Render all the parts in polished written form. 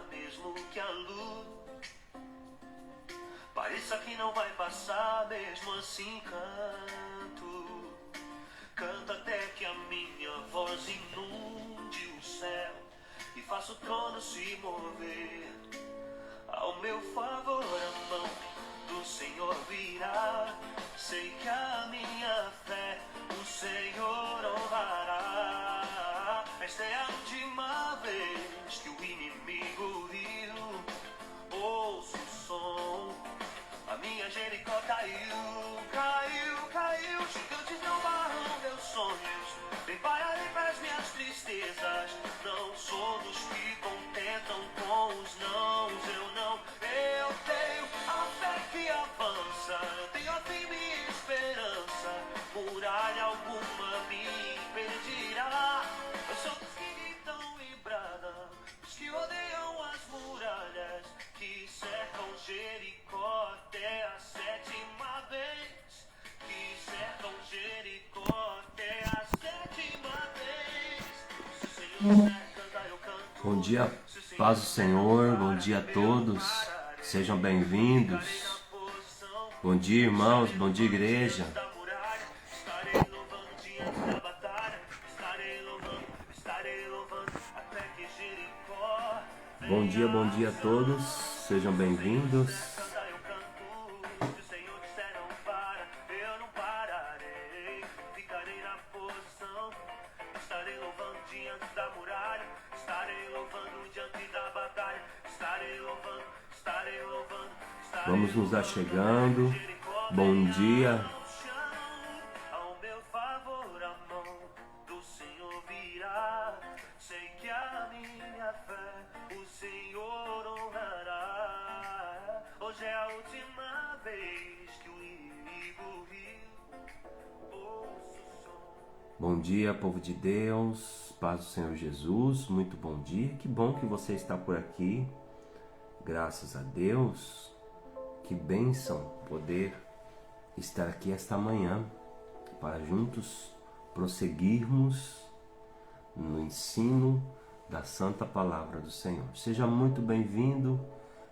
mesmo que a luz pareça que não vai passar, mesmo assim canto. Canto até que a minha voz inunde o céu e faça o trono se mover. Ao meu favor a mão do Senhor virá. Sei que a minha fé o Senhor honrará. Esta é a última vez que o inimigo riu. Ouço o som, a minha Jericó caiu, caiu, caiu. Gigantes não barram meus sonhos, nem pararei para as minhas tristezas. Não sou dos que contentam com os nãos, eu não. Eu tenho a fé que avança, eu tenho a firme esperança. Muralha alguma me impedirá. Eu sou dos que gritam e bradam, os que odeiam as muralhas que cercam Jericó até a sétima vez. Que cercam Jericó até a sétima vez. Se o Senhor cerca, daí eu canto. Bom dia, paz do Senhor, bom dia a todos, sejam bem-vindos. Bom dia, irmãos, bom dia, igreja. Estarei louvando diante da batalha. Estarei louvando até que Jericó. Bom dia a todos, sejam bem-vindos. Se o Senhor disser não para, eu não pararei. Ficarei na posição. Estarei louvando diante da muralha. Estarei louvando diante da batalha. Estarei louvando, estarei louvando. Vamos nos achegando. Bom dia. Ao meu favor a mão do Senhor virá. Sei que a minha fé o Senhor honrará. Hoje é a última vez que o inimigo riu. Ouço o som. Bom dia, povo de Deus, paz do Senhor Jesus, muito bom dia. Que bom que você está por aqui, graças a Deus. Que bênção poder estar aqui esta manhã para juntos prosseguirmos no ensino da Santa Palavra do Senhor. Seja muito bem-vindo,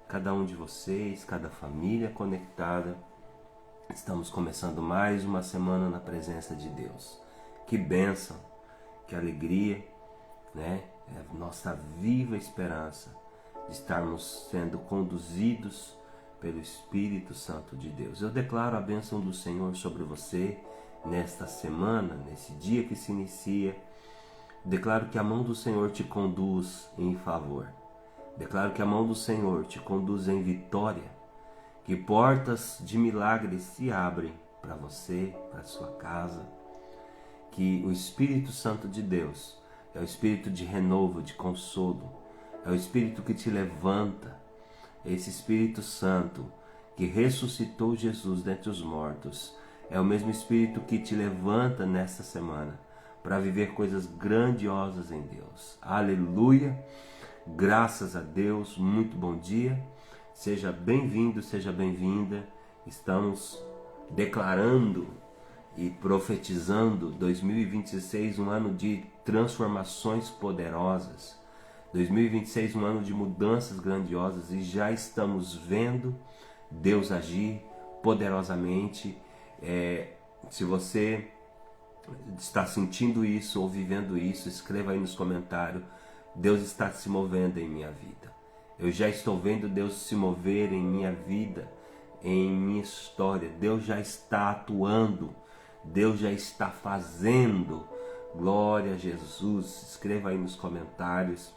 cada um de vocês, cada família conectada. Estamos começando mais uma semana na presença de Deus. Que bênção, que alegria, né? É a nossa viva esperança de estarmos sendo conduzidos pelo Espírito Santo de Deus. Eu declaro a bênção do Senhor sobre você nesta semana, nesse dia que se inicia. Declaro que a mão do Senhor te conduz em favor. Declaro que a mão do Senhor te conduz em vitória. Que portas de milagres se abrem para você, para sua casa. Que o Espírito Santo de Deus é o Espírito de renovo, de consolo. É o Espírito que te levanta. Esse Espírito Santo que ressuscitou Jesus dentre os mortos é o mesmo Espírito que te levanta nesta semana para viver coisas grandiosas em Deus. Aleluia! Graças a Deus, muito bom dia. Seja bem-vindo, seja bem-vinda. Estamos declarando e profetizando 2026, um ano de transformações poderosas. 2026, um ano de mudanças grandiosas, e já estamos vendo Deus agir poderosamente. Se você está sentindo isso ou vivendo isso, escreva aí nos comentários. Deus está se movendo em minha vida. Eu já estou vendo Deus se mover em minha vida, em minha história. Deus já está atuando. Deus já está fazendo. Glória a Jesus. Escreva aí nos comentários.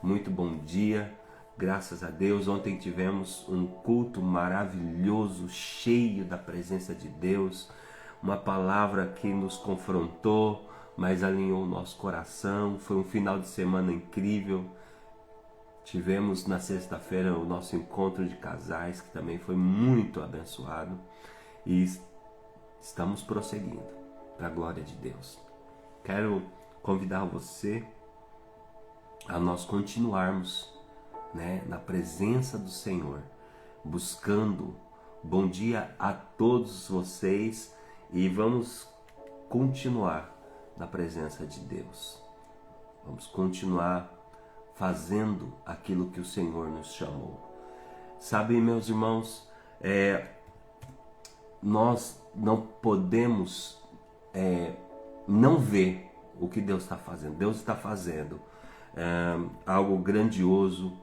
Muito bom dia, graças a Deus. Ontem tivemos um culto maravilhoso, cheio da presença de Deus. Uma palavra que nos confrontou, mas alinhou o nosso coração. Foi um final de semana incrível. Tivemos na sexta-feira o nosso encontro de casais, que também foi muito abençoado. E estamos prosseguindo para a glória de Deus. Quero convidar você a nós continuarmos, né, na presença do Senhor, buscando. Bom dia a todos vocês, e vamos continuar na presença de Deus. Vamos continuar fazendo aquilo que o Senhor nos chamou. Sabe, meus irmãos, nós não podemos não ver o que Deus está fazendo. Deus está fazendo algo grandioso,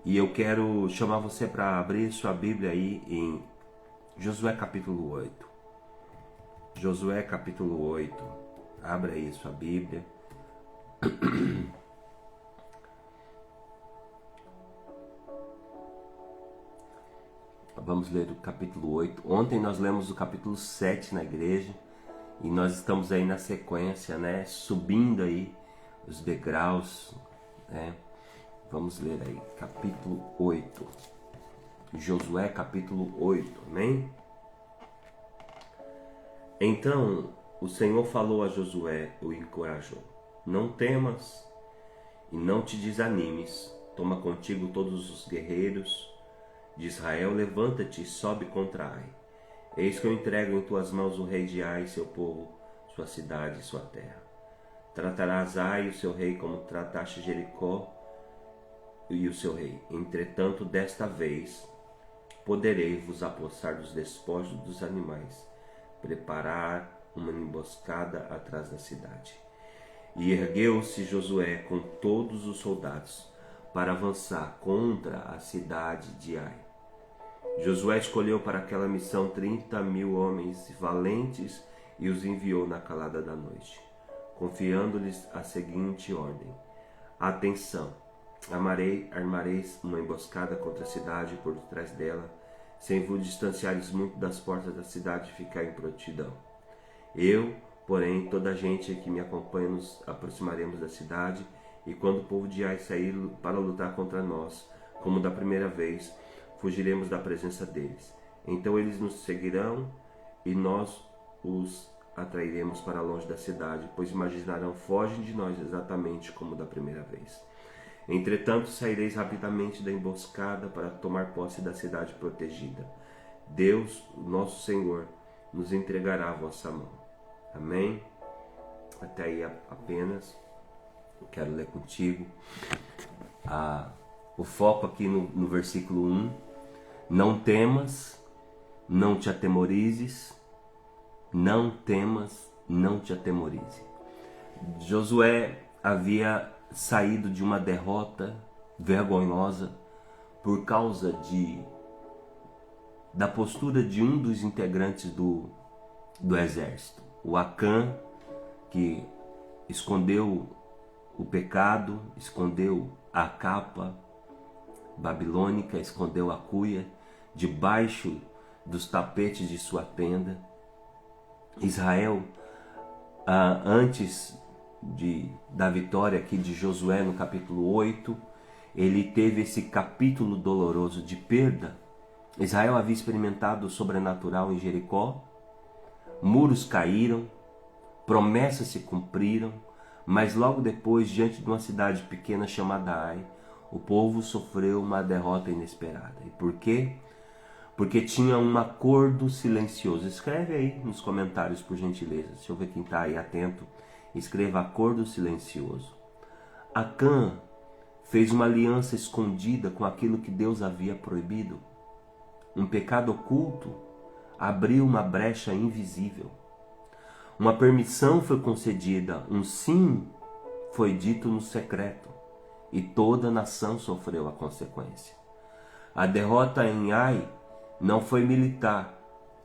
e eu quero chamar você para abrir sua Bíblia aí em Josué capítulo 8. Josué capítulo 8. Abra aí sua Bíblia. Vamos ler o capítulo 8. Ontem nós lemos o capítulo 7 na igreja, e nós estamos aí na sequência, né? Subindo aí os degraus, né? Vamos ler aí, capítulo 8. Josué capítulo 8, amém? Então o Senhor falou a Josué, o encorajou: não temas e não te desanimes, toma contigo todos os guerreiros de Israel, levanta-te e sobe contra Ai. Eis que eu entrego em tuas mãos o rei de Ai, seu povo, sua cidade e sua terra. Tratarás Ai, o seu rei, como trataste Jericó e o seu rei. Entretanto, desta vez poderei vos apossar dos despojos dos animais, preparar uma emboscada atrás da cidade. E ergueu-se Josué com todos os soldados para avançar contra a cidade de Ai. Josué escolheu para aquela missão 30.000 homens valentes e os enviou na calada da noite, confiando-lhes a seguinte ordem: atenção, armareis uma emboscada contra a cidade e por trás dela, sem vos distanciares muito das portas da cidade, ficar em prontidão. Eu, porém, toda a gente que me acompanha, nos aproximaremos da cidade, e quando o povo de Ai sair para lutar contra nós, como da primeira vez, fugiremos da presença deles. Então eles nos seguirão e nós os atrairemos para longe da cidade, pois imaginarão: fogem de nós exatamente como da primeira vez. Entretanto, saireis rapidamente da emboscada para tomar posse da cidade protegida. Deus, nosso Senhor, nos entregará à vossa mão. Amém? Até aí apenas. Eu quero ler contigo o foco aqui no versículo 1. Não temas, não te atemorizes. Não temas, não te atemorize. Josué havia saído de uma derrota vergonhosa por causa da postura de um dos integrantes do exército, o Acã, que escondeu o pecado, escondeu a capa babilônica, escondeu a cuia debaixo dos tapetes de sua tenda. Israel, antes da vitória aqui de Josué no capítulo 8, ele teve esse capítulo doloroso de perda. Israel havia experimentado o sobrenatural em Jericó, muros caíram, promessas se cumpriram, mas logo depois, diante de uma cidade pequena chamada Ai, o povo sofreu uma derrota inesperada. E por quê? Porque tinha um acordo silencioso. Escreve aí nos comentários, por gentileza. Deixa eu ver quem está aí atento. Escreva: acordo silencioso. Acã fez uma aliança escondida com aquilo que Deus havia proibido. Um pecado oculto abriu uma brecha invisível. Uma permissão foi concedida, um sim foi dito no secreto, e toda a nação sofreu a consequência. A derrota em Ai não foi militar,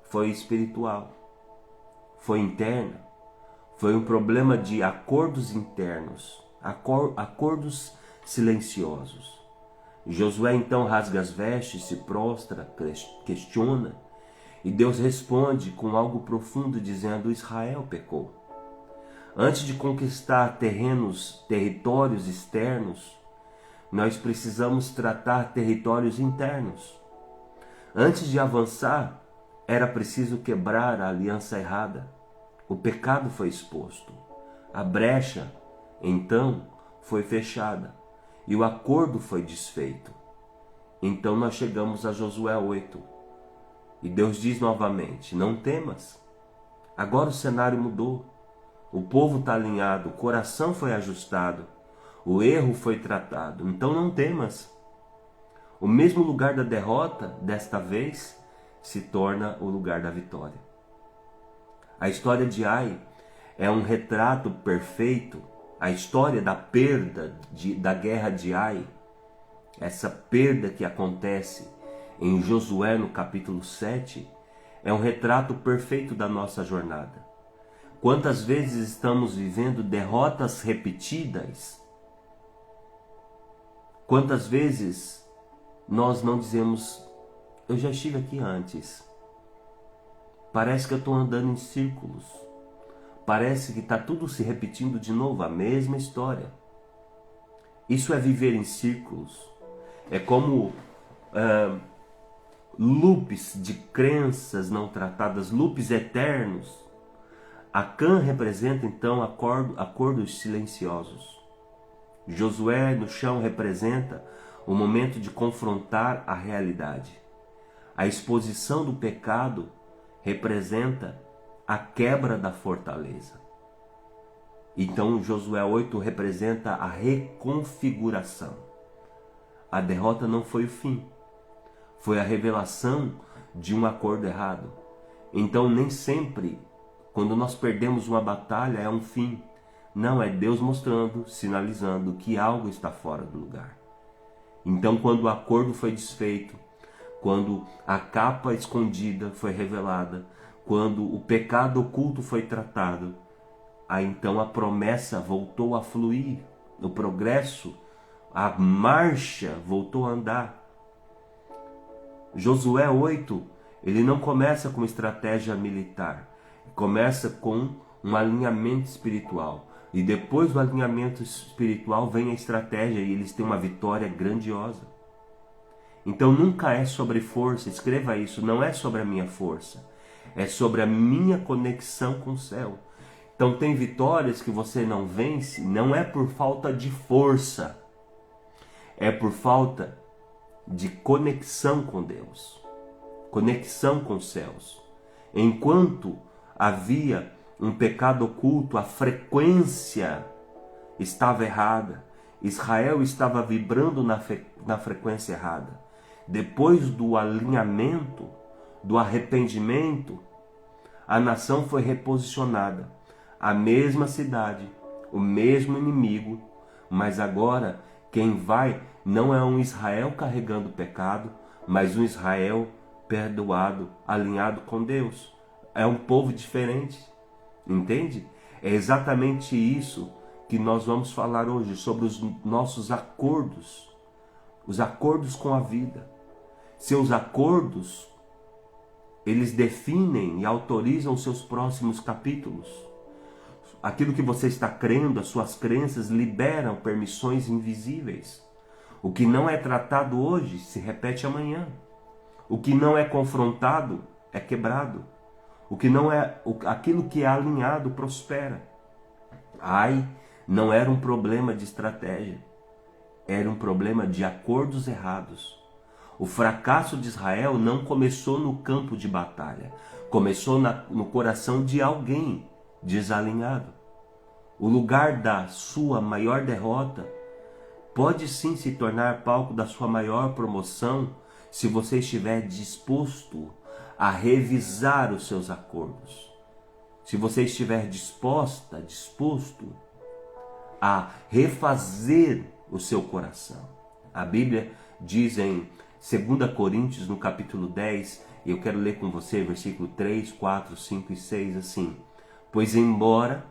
foi espiritual, foi interna, foi um problema de acordos internos, acordos silenciosos. Josué então rasga as vestes, se prostra, questiona, e Deus responde com algo profundo, dizendo: Israel pecou. Antes de conquistar territórios externos, nós precisamos tratar territórios internos. Antes de avançar, era preciso quebrar a aliança errada. O pecado foi exposto. A brecha, então, foi fechada. E o acordo foi desfeito. Então nós chegamos a Josué 8. E Deus diz novamente: não temas. Agora o cenário mudou. O povo está alinhado, o coração foi ajustado. o erro foi tratado. Então não temas. O mesmo lugar da derrota, desta vez, se torna o lugar da vitória. A história de Ai é um retrato perfeito. A história da perda da guerra de Ai, essa perda que acontece em Josué no capítulo 7, é um retrato perfeito da nossa jornada. Quantas vezes estamos vivendo derrotas repetidas? Quantas vezes nós não dizemos, eu já estive aqui antes. Parece que eu estou andando em círculos. Parece que está tudo se repetindo de novo, a mesma história. Isso é viver em círculos. É como loops de crenças não tratadas, loops eternos. Acã representa então acordos silenciosos. Josué no chão representa o momento de confrontar a realidade. A exposição do pecado representa a quebra da fortaleza. Então Josué 8 representa a reconfiguração. A derrota não foi o fim, foi a revelação de um acordo errado. Então nem sempre, quando nós perdemos uma batalha, é um fim. Não, é Deus mostrando, sinalizando que algo está fora do lugar. Então quando o acordo foi desfeito, quando a capa escondida foi revelada, quando o pecado oculto foi tratado, aí então a promessa voltou a fluir, o progresso, a marcha voltou a andar. Josué 8, ele não começa com estratégia militar, começa com um alinhamento espiritual. E depois do alinhamento espiritual vem a estratégia e eles têm uma vitória grandiosa. Então nunca é sobre força, escreva isso, não é sobre a minha força, é sobre a minha conexão com o céu. Então tem vitórias que você não vence, não é por falta de força, é por falta de conexão com Deus, conexão com os céus. Enquanto havia um pecado oculto, a frequência estava errada, Israel estava vibrando na frequência errada. Depois do alinhamento, do arrependimento, a nação foi reposicionada. A mesma cidade, o mesmo inimigo, mas agora quem vai não é um Israel carregando o pecado, mas um Israel perdoado, alinhado com Deus. É um povo diferente, entende? É exatamente isso que nós vamos falar hoje, sobre os nossos acordos, os acordos com a vida. Seus acordos, eles definem e autorizam os seus próximos capítulos. Aquilo que você está crendo, as suas crenças liberam permissões invisíveis. O que não é tratado hoje se repete amanhã. O que não é confrontado é quebrado. O que não é, aquilo que é alinhado prospera. Ai, não era um problema de estratégia, era um problema de acordos errados. O fracasso de Israel não começou no campo de batalha, começou no coração de alguém desalinhado. O lugar da sua maior derrota pode sim se tornar palco da sua maior promoção se você estiver disposto a revisar os seus acordos. Se você estiver disposto a refazer o seu coração. A Bíblia diz em 2 Coríntios, no capítulo 10, e eu quero ler com você, versículo 3, 4, 5 e 6, assim: pois embora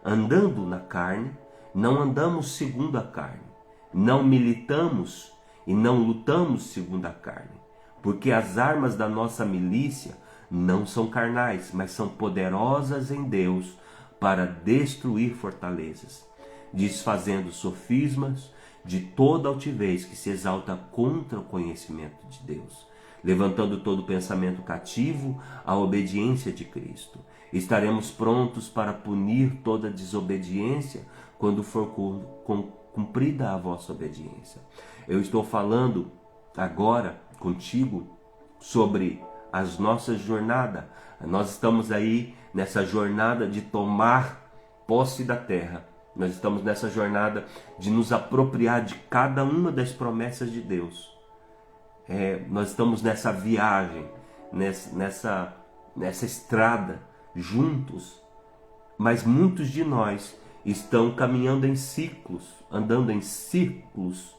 andando na carne, não andamos segundo a carne, não militamos e não lutamos segundo a carne, porque as armas da nossa milícia não são carnais, mas são poderosas em Deus para destruir fortalezas, desfazendo sofismas de toda altivez que se exalta contra o conhecimento de Deus, levantando todo pensamento cativo à obediência de Cristo. Estaremos prontos para punir toda desobediência quando for cumprida a vossa obediência. Eu estou falando agora contigo sobre as nossas jornadas. Nós estamos aí nessa jornada de tomar posse da terra, Nós estamos nessa jornada de nos apropriar de cada uma das promessas de Deus. Nós estamos nessa viagem, nessa estrada, juntos. Mas muitos de nós estão caminhando em ciclos, andando em círculos.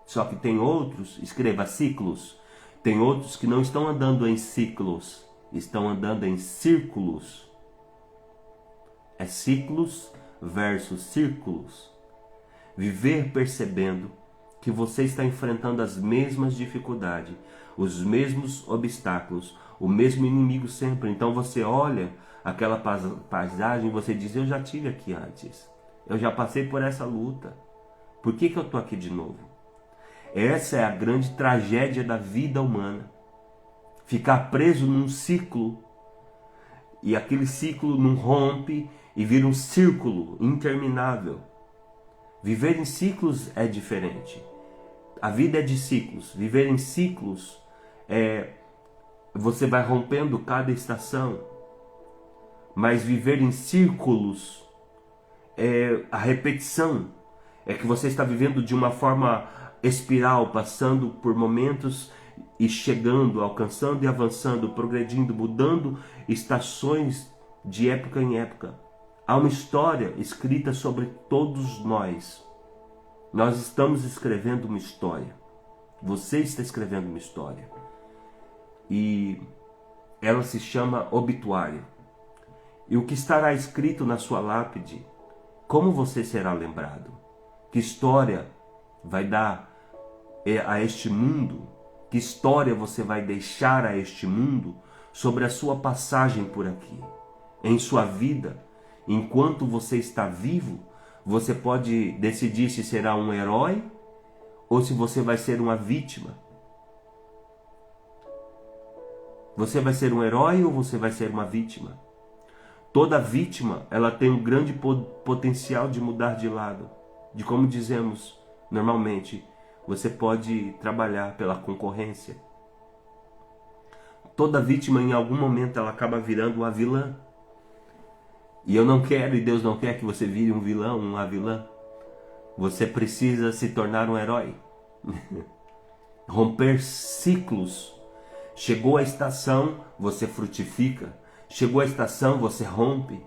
Só que tem outros, escreva ciclos, tem outros que não estão andando em ciclos, estão andando em círculos. É ciclos versus círculos. Viver percebendo que você está enfrentando as mesmas dificuldades, os mesmos obstáculos, o mesmo inimigo sempre. Então você olha aquela paisagem e você diz: eu já tive aqui antes, eu já passei por essa luta, por que eu estou aqui de novo? Essa é a grande tragédia da vida humana, ficar preso num ciclo, e aquele ciclo não rompe e vira um círculo interminável. Viver em ciclos é diferente, a vida é de ciclos. Viver em ciclos você vai rompendo cada estação. Mas viver em círculos é a repetição. É que você está vivendo de uma forma espiral, passando por momentos e chegando, alcançando e avançando, progredindo, mudando estações de época em época. Há uma história escrita sobre todos nós. Nós estamos escrevendo uma história. Você está escrevendo uma história. E ela se chama obituário. E o que estará escrito na sua lápide? Como você será lembrado? Que história vai dar a este mundo? Que história você vai deixar a este mundo sobre a sua passagem por aqui? Em sua vida, enquanto você está vivo, você pode decidir se será um herói ou se você vai ser uma vítima. Você vai ser um herói ou você vai ser uma vítima? Toda vítima, ela tem um grande potencial de mudar de lado. De como dizemos normalmente, você pode trabalhar pela concorrência. Toda vítima, em algum momento, ela acaba virando uma vilã. E eu não quero, e Deus não quer que você vire um vilão, uma vilã. Você precisa se tornar um herói. Romper ciclos. Chegou a estação, você frutifica. Chegou a estação, você rompe.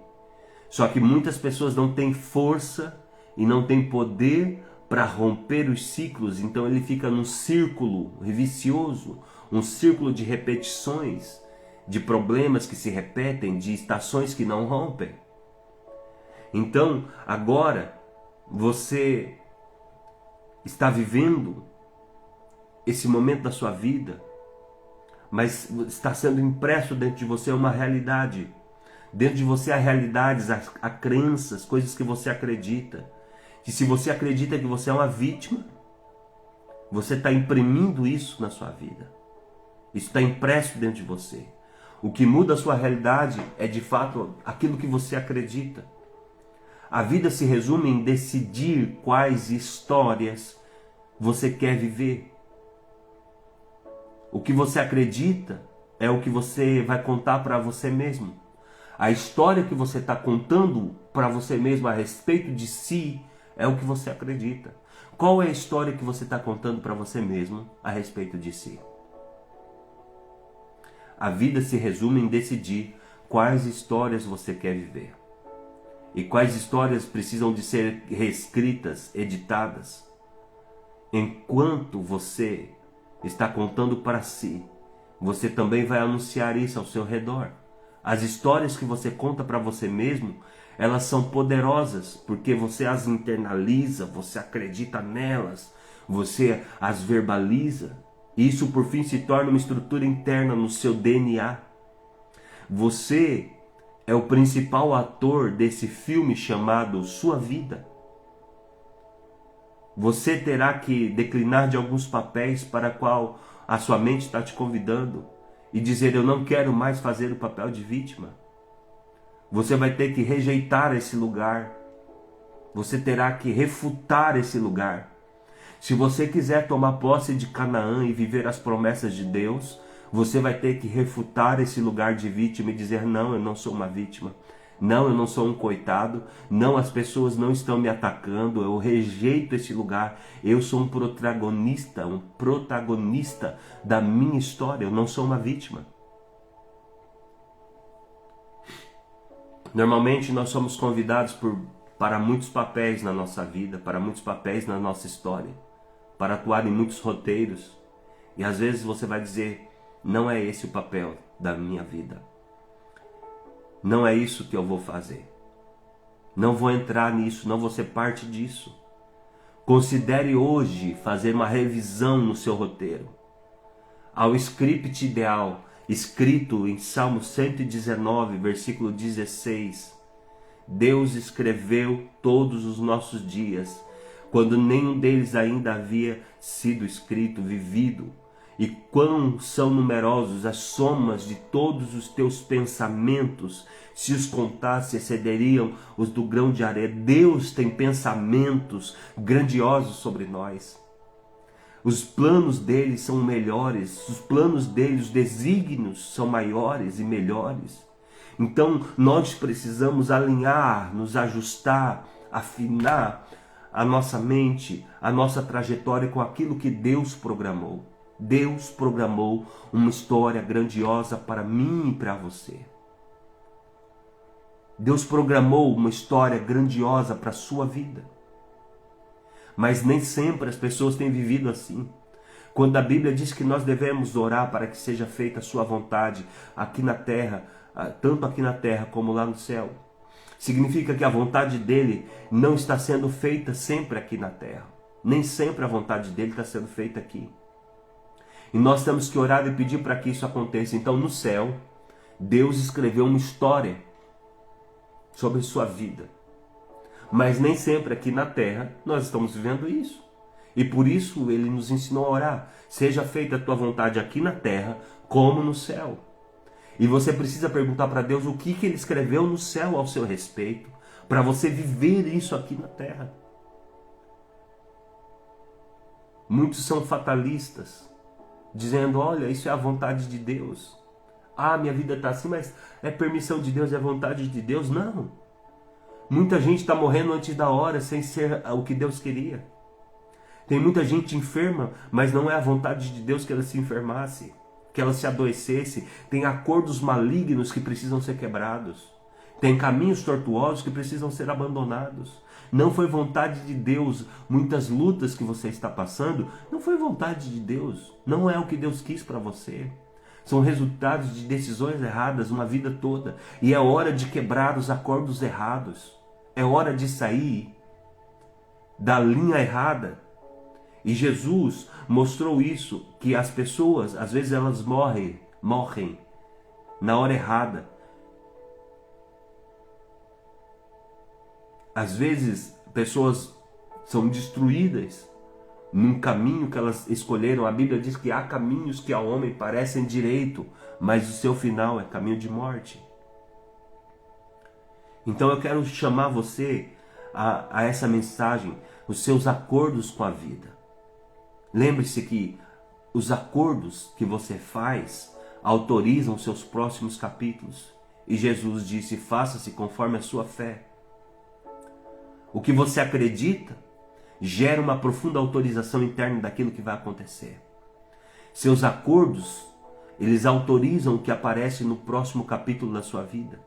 Só que muitas pessoas não têm força e não têm poder para romper os ciclos. Então ele fica num círculo vicioso, um círculo de repetições, de problemas que se repetem, de estações que não rompem. Então agora você está vivendo esse momento da sua vida, mas está sendo impresso dentro de você uma realidade. Dentro de você há realidades, há crenças, coisas que você acredita. Que se você acredita que você é uma vítima, você está imprimindo isso na sua vida. Isso está impresso dentro de você. O que muda a sua realidade é de fato aquilo que você acredita. A vida se resume em decidir quais histórias você quer viver. O que você acredita é o que você vai contar para você mesmo. A história que você está contando para você mesmo a respeito de si é o que você acredita. Qual é a história que você está contando para você mesmo a respeito de si? A vida se resume em decidir quais histórias você quer viver. E quais histórias precisam de ser reescritas, editadas. Enquanto você está contando para si, você também vai anunciar isso ao seu redor. As histórias que você conta para você mesmo, elas são poderosas, porque você as internaliza, você acredita nelas, você as verbaliza. Isso por fim se torna uma estrutura interna no seu DNA. Você é o principal ator desse filme chamado Sua Vida. Você terá que declinar de alguns papéis para qual a sua mente está te convidando e dizer: eu não quero mais fazer o papel de vítima. Você vai ter que rejeitar esse lugar. Você terá que refutar esse lugar. Se você quiser tomar posse de Canaã e viver as promessas de Deus, você vai ter que refutar esse lugar de vítima e dizer: não, eu não sou uma vítima. Não, eu não sou um coitado. Não, as pessoas não estão me atacando. Eu rejeito esse lugar. Eu sou um protagonista da minha história. Eu não sou uma vítima. Normalmente nós somos convidados para muitos papéis na nossa vida, para muitos papéis na nossa história, para atuar em muitos roteiros. E às vezes você vai dizer, não é esse o papel da minha vida. Não é isso que eu vou fazer. Não vou entrar nisso, não vou ser parte disso. Considere hoje fazer uma revisão no seu roteiro. Ao script ideal, escrito em Salmo 119, versículo 16. Deus escreveu todos os nossos dias, quando nenhum deles ainda havia sido escrito, vivido. E quão são numerosos as somas de todos os teus pensamentos, se os contasse, excederiam os do grão de areia. Deus tem pensamentos grandiosos sobre nós. Os planos dele são melhores, os planos dele, os desígnios são maiores e melhores. Então nós precisamos alinhar, nos ajustar, afinar a nossa mente, a nossa trajetória com aquilo que Deus programou. Deus programou uma história grandiosa para mim e para você. Deus programou uma história grandiosa para a sua vida. Mas nem sempre as pessoas têm vivido assim. Quando a Bíblia diz que nós devemos orar para que seja feita a sua vontade aqui na terra, tanto aqui na terra como lá no céu, significa que a vontade dele não está sendo feita sempre aqui na terra. Nem sempre a vontade dele está sendo feita aqui. E nós temos que orar e pedir para que isso aconteça. Então no céu, Deus escreveu uma história sobre sua vida. Mas nem sempre aqui na terra nós estamos vivendo isso. E por isso ele nos ensinou a orar. Seja feita a tua vontade aqui na terra como no céu. E você precisa perguntar para Deus o que ele escreveu no céu ao seu respeito, para você viver isso aqui na terra. Muitos são fatalistas, dizendo, olha, isso é a vontade de Deus. Ah, minha vida está assim, mas é permissão de Deus, é vontade de Deus? Não. Muita gente está morrendo antes da hora, sem ser o que Deus queria. Tem muita gente enferma, mas não é a vontade de Deus que ela se enfermasse, que ela se adoecesse. Tem acordos malignos que precisam ser quebrados. Tem caminhos tortuosos que precisam ser abandonados. Não foi vontade de Deus. Muitas lutas que você está passando, não foi vontade de Deus. Não é o que Deus quis para você. São resultados de decisões erradas uma vida toda. E é hora de quebrar os acordos errados. É hora de sair da linha errada. E Jesus mostrou isso, que as pessoas, às vezes elas morrem na hora errada. Às vezes pessoas são destruídas num caminho que elas escolheram. A Bíblia diz que há caminhos que ao homem parecem direito, mas o seu final é caminho de morte. Então eu quero chamar você a essa mensagem, os seus acordos com a vida. Lembre-se que os acordos que você faz autorizam seus próximos capítulos. E Jesus disse, faça-se conforme a sua fé. O que você acredita gera uma profunda autorização interna daquilo que vai acontecer. Seus acordos, eles autorizam o que aparece no próximo capítulo da sua vida.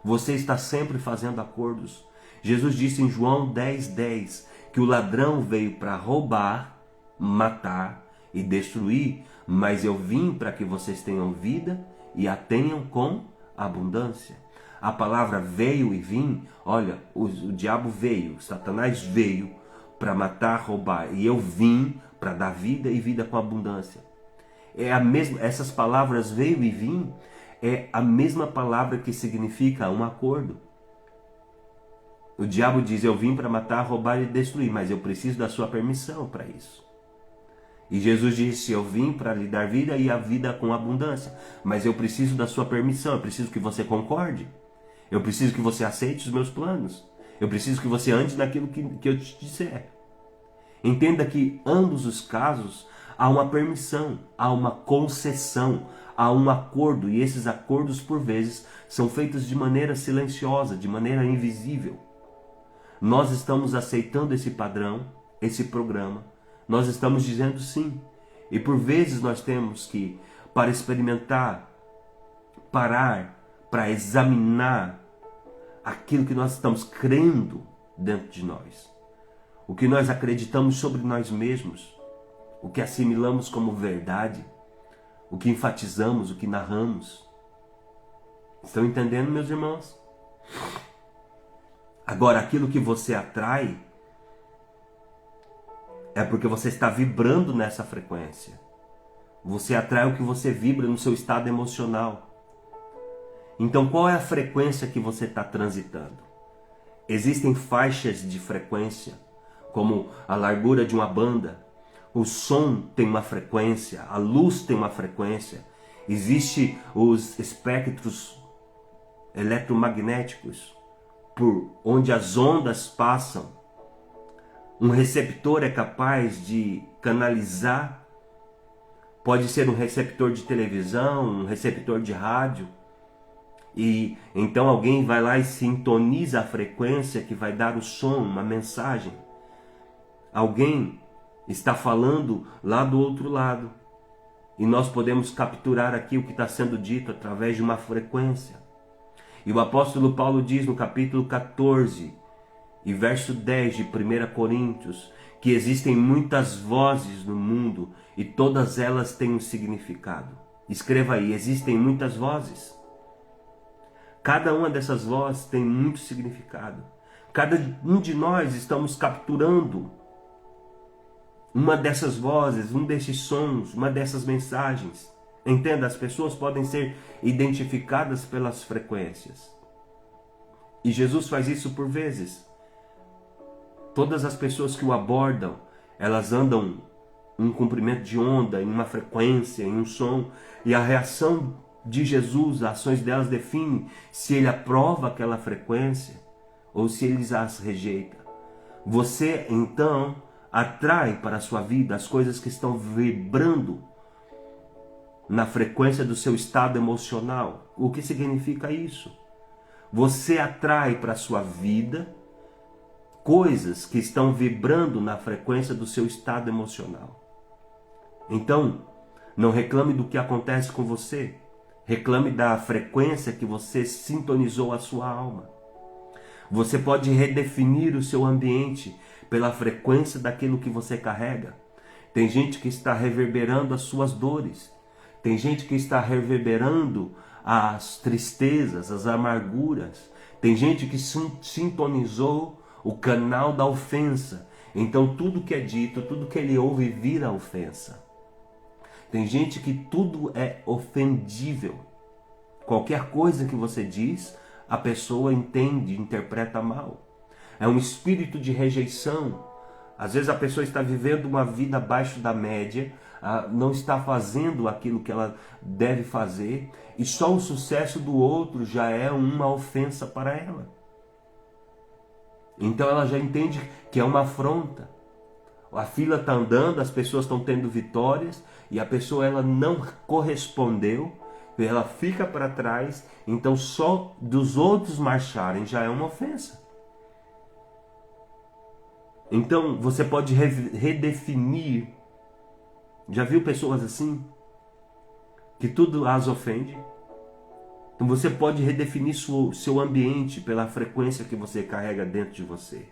Você está sempre fazendo acordos. Jesus disse em João 10:10 que o ladrão veio para roubar, matar e destruir, mas eu vim para que vocês tenham vida e a tenham com abundância. A palavra veio e vim, olha, o diabo veio, Satanás veio para matar, roubar, e eu vim para dar vida e vida com abundância. É a mesma, essas palavras veio e vim é a mesma palavra que significa um acordo. O diabo diz, eu vim para matar, roubar e destruir, mas eu preciso da sua permissão para isso. E Jesus disse, eu vim para lhe dar vida e a vida com abundância, mas eu preciso da sua permissão, eu preciso que você concorde, eu preciso que você aceite os meus planos, eu preciso que você ande naquilo que eu te disser. Entenda que ambos os casos, há uma permissão, há uma concessão, há um acordo, e esses acordos por vezes são feitos de maneira silenciosa, de maneira invisível. Nós estamos aceitando esse padrão, esse programa, nós estamos dizendo sim. E por vezes nós temos que, para experimentar, parar, para examinar aquilo que nós estamos crendo dentro de nós. O que nós acreditamos sobre nós mesmos, o que assimilamos como verdade, o que enfatizamos, o que narramos. Estão entendendo, meus irmãos? Agora, aquilo que você atrai é porque você está vibrando nessa frequência. Você atrai o que você vibra no seu estado emocional. Então, qual é a frequência que você está transitando? Existem faixas de frequência, como a largura de uma banda. O som tem uma frequência, a luz tem uma frequência. Existem os espectros eletromagnéticos, por onde as ondas passam. Um receptor é capaz de canalizar. Pode ser um receptor de televisão, um receptor de rádio. E então alguém vai lá e sintoniza a frequência que vai dar o som, uma mensagem. Alguém está falando lá do outro lado. E nós podemos capturar aqui o que está sendo dito através de uma frequência. E o apóstolo Paulo diz no capítulo 14 e verso 10 de 1 Coríntios que existem muitas vozes no mundo e todas elas têm um significado. Escreva aí, existem muitas vozes. Cada uma dessas vozes tem muito significado. Cada um de nós estamos capturando uma dessas vozes, um desses sons, uma dessas mensagens. Entenda, as pessoas podem ser identificadas pelas frequências. E Jesus faz isso por vezes. Todas as pessoas que o abordam, elas andam em um comprimento de onda, em uma frequência, em um som. E a reação de Jesus, as ações delas definem se ele aprova aquela frequência ou se ele as rejeita. Você, então, atrai para a sua vida as coisas que estão vibrando na frequência do seu estado emocional. O que significa isso? Você atrai para a sua vida coisas que estão vibrando na frequência do seu estado emocional. Então, não reclame do que acontece com você. Reclame da frequência que você sintonizou a sua alma. Você pode redefinir o seu ambiente pela frequência daquilo que você carrega. Tem gente que está reverberando as suas dores. Tem gente que está reverberando as tristezas, as amarguras. Tem gente que sintonizou o canal da ofensa. Então tudo que é dito, tudo que ele ouve vira ofensa. Tem gente que tudo é ofendível. Qualquer coisa que você diz, a pessoa entende, interpreta mal. É um espírito de rejeição. Às vezes a pessoa está vivendo uma vida abaixo da média, não está fazendo aquilo que ela deve fazer, e só o sucesso do outro já é uma ofensa para ela. Então ela já entende que é uma afronta. A fila está andando, as pessoas estão tendo vitórias, e a pessoa ela não correspondeu, ela fica para trás, então só dos outros marcharem já é uma ofensa. Então você pode redefinir. Já viu pessoas assim? Que tudo as ofende? Então você pode redefinir seu ambiente pela frequência que você carrega dentro de você.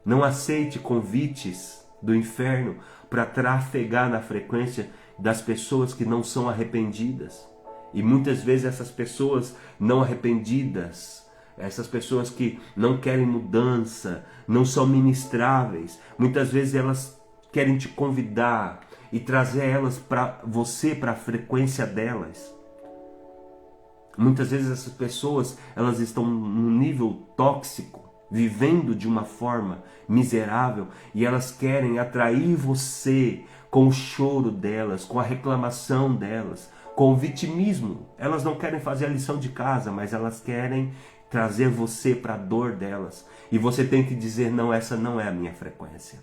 Não aceite convites do inferno para trafegar na frequência das pessoas que não são arrependidas. E muitas vezes essas pessoas não arrependidas, essas pessoas que não querem mudança, não são ministráveis, muitas vezes elas querem te convidar e trazer elas para você, para a frequência delas. Muitas vezes essas pessoas, elas estão num nível tóxico, vivendo de uma forma miserável, e elas querem atrair você com o choro delas, com a reclamação delas, com o vitimismo. Elas não querem fazer a lição de casa, mas elas querem trazer você para a dor delas. E você tem que dizer, não, essa não é a minha frequência.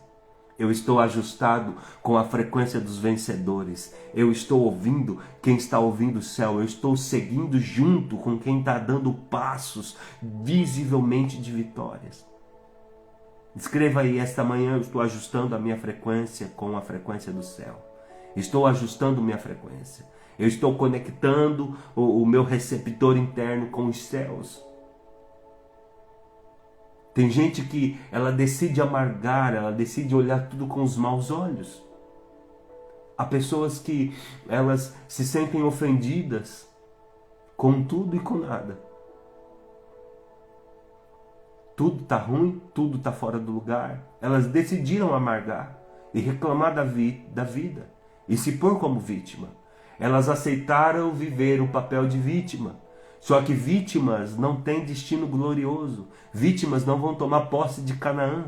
Eu estou ajustado com a frequência dos vencedores. Eu estou ouvindo quem está ouvindo o céu. Eu estou seguindo junto com quem está dando passos visivelmente de vitórias. Escreva aí: esta manhã eu estou ajustando a minha frequência com a frequência do céu. Estou ajustando minha frequência. Eu estou conectando o meu receptor interno com os céus. Tem gente que ela decide amargar, ela decide olhar tudo com os maus olhos. Há pessoas que elas se sentem ofendidas com tudo e com nada. Tudo está ruim, tudo está fora do lugar. Elas decidiram amargar e reclamar da vida e se pôr como vítima. Elas aceitaram viver o papel de vítima. Só que vítimas não têm destino glorioso. Vítimas não vão tomar posse de Canaã.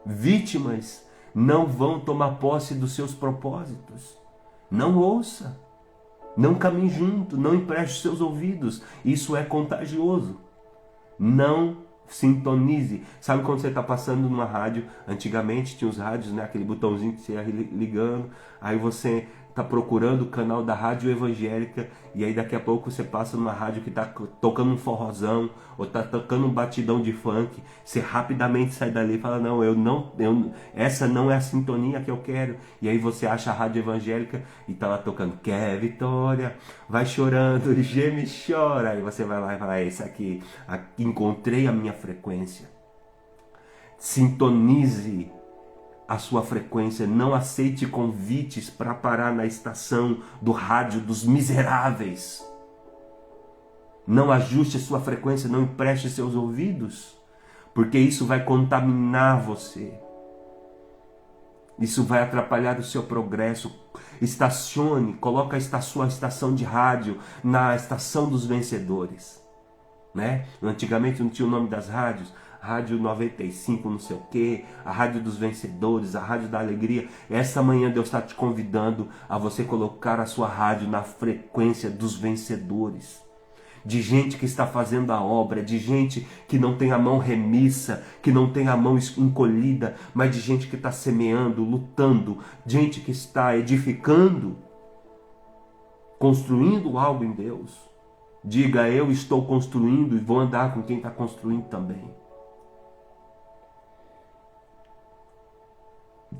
Vítimas não vão tomar posse dos seus propósitos. Não ouça. Não caminhe junto. Não empreste os seus ouvidos. Isso é contagioso. Não sintonize. Sabe quando você está passando numa rádio? Antigamente tinha os rádios, né? Aquele botãozinho que você ia ligando. Aí você está procurando o canal da rádio evangélica, e aí daqui a pouco você passa numa rádio que está tocando um forrozão, ou está tocando um batidão de funk. Você rapidamente sai dali e fala: não, essa não é a sintonia que eu quero. E aí você acha a rádio evangélica e está lá tocando Quer Vitória, vai chorando, geme e chora. Aí você vai lá e fala: é esse aqui encontrei a minha frequência. Sintonize a sua frequência. Não aceite convites para parar na estação do rádio dos miseráveis. Não ajuste a sua frequência, não empreste seus ouvidos, porque isso vai contaminar você. Isso vai atrapalhar o seu progresso. Estacione, coloque a sua estação de rádio na estação dos vencedores, né? Antigamente não tinha o nome das rádios. Rádio 95, não sei o que, a Rádio dos Vencedores, a Rádio da Alegria. Esta manhã Deus está te convidando a você colocar a sua rádio na frequência dos vencedores. De gente que está fazendo a obra, de gente que não tem a mão remissa, que não tem a mão encolhida, mas de gente que está semeando, lutando, gente que está edificando, construindo algo em Deus. Diga: eu estou construindo e vou andar com quem está construindo também.